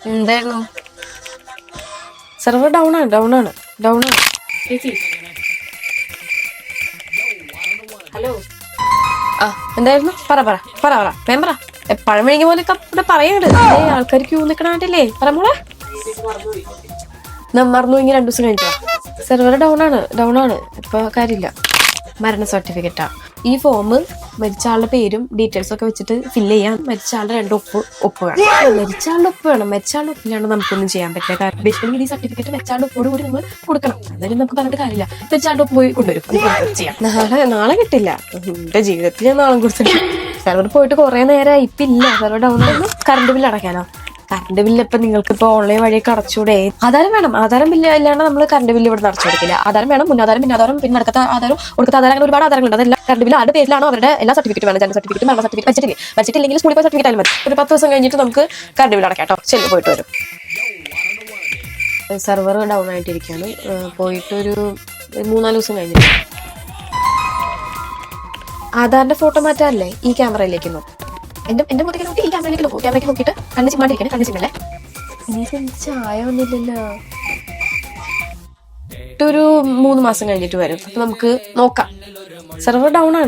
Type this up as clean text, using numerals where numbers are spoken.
എന്തായിരുന്നു? Server down ആണ്. ചേച്ചി ഹലോ. ആ എന്തായിരുന്നു? പറ വേം പറ. പഴമഴിഞ്ഞ പോലെയൊക്കെ ഇവിടെ പറയണ്ട്. ആൾക്കാർ ക്യൂ നിക്കണായിട്ടില്ലേ? പറ മോളെ. മറന്നു. ഇങ്ങനെ 2 ദിവസം കഴിഞ്ഞോ? സെർവർ ഡൗൺ ആണ്. ഇപ്പൊ കാര്യമില്ല. മരണ സർട്ടിഫിക്കറ്റാ. ഈ ഫോം മരിച്ച ആളുടെ പേരും ഡീറ്റെയിൽസും ഒക്കെ വെച്ചിട്ട് ഫില്ല് ചെയ്യാൻ മരിച്ച ആളുടെ 2 ഒപ്പ് വേണം. മരിച്ച ആളുടെ ഒപ്പില്ലാണ്ട് നമുക്കൊന്നും ചെയ്യാൻ പറ്റില്ല. കാരണം ബേസിക്കലി ഈ സർട്ടിഫിക്കറ്റ് മരിച്ച ആളുടെ ഒപ്പോട് കൂടി നമ്മൾ കൊടുക്കണം. അതായത് നമുക്ക് പറഞ്ഞിട്ട് കാര്യമില്ല. മരിച്ച ആളുടെ ഒപ്പ് പോയി കൊണ്ടുവരും ചെയ്യാം. നാളെ കിട്ടില്ല. എന്റെ ജീവിതത്തിൽ ഞാൻ നാളെ കുറിച്ചിട്ട് സെർവർ പോയിട്ട് കുറെ നേരമായി. ഇപ്പൊ ഇല്ല. സെർവർ ഡൗൺ ആയിരുന്നു. കറണ്ട് ബില്ല് അടയ്ക്കാനോ? കറണ്ട് ബില്ല് ഇപ്പൊ നിങ്ങൾക്ക് ഇപ്പൊ ഓൺലൈൻ വഴിയൊക്കെ അടച്ചൂടെ? ആധാരം വേണം. ആധാരം ബില്ല് ഇല്ലാണ്ട് നമ്മൾ കറണ്ട് ബില്ല് ഇവിടെ അടച്ചു കൊടുക്കില്ല. ആധാരം വേണം. മുന്നാധാരം, പിന്നാധാരം, പിന്നെ അടുത്ത ആധാരം, കൊടുത്ത ആധാരം, അങ്ങനെ ഒരുപാട് ആധാരങ്ങളുണ്ട്. അതെല്ലാം കറണ്ട് ബില്ല് ആരുടെ പേരിലാണോ അവരുടെ എല്ലാ സർട്ടിഫിക്കറ്റ് വേണം. ജനന സർട്ടിഫിക്കറ്റ്, മരണ സർട്ടിഫിക്കറ്റ് വെച്ചിട്ടില്ലെങ്കിൽ സ്കൂളിൽ പോയി സർട്ടിഫിക്കറ്റ് ആയാലും മതി. ഒരു 10 ദിവസം കഴിഞ്ഞിട്ട് നമുക്ക് കറണ്ട് ബില്ല് അടയ്ക്കാം കേട്ടോ. ശരി, പോയിട്ട് വരും. Server down ആയിട്ടിരിക്കുകയാണ്. പോയിട്ടൊരു 3-4 ദിവസം കഴിഞ്ഞിട്ട്. ആധാറിന്റെ ഫോട്ടോ മാറ്റാറില്ലേ ഈ ക്യാമറയിലേക്ക് നോക്കും. എന്റെ മുഖത്തേക്ക് നോക്കി ഈ ക്യാമറയ്ക്ക് നോക്കിയിട്ട് കണ്ണ് ചിമ്മാണ്ടിരിക്കണേ. കണ്ണ് ചിമ്മല്ലേ. എനിക്ക് ചായ ഒന്നുമില്ലല്ലോ. ഒരു 3 മാസം കഴിഞ്ഞിട്ട് വരും. അപ്പൊ നമുക്ക് നോക്കാം. സെർവർ ഡൗൺ ആണ്.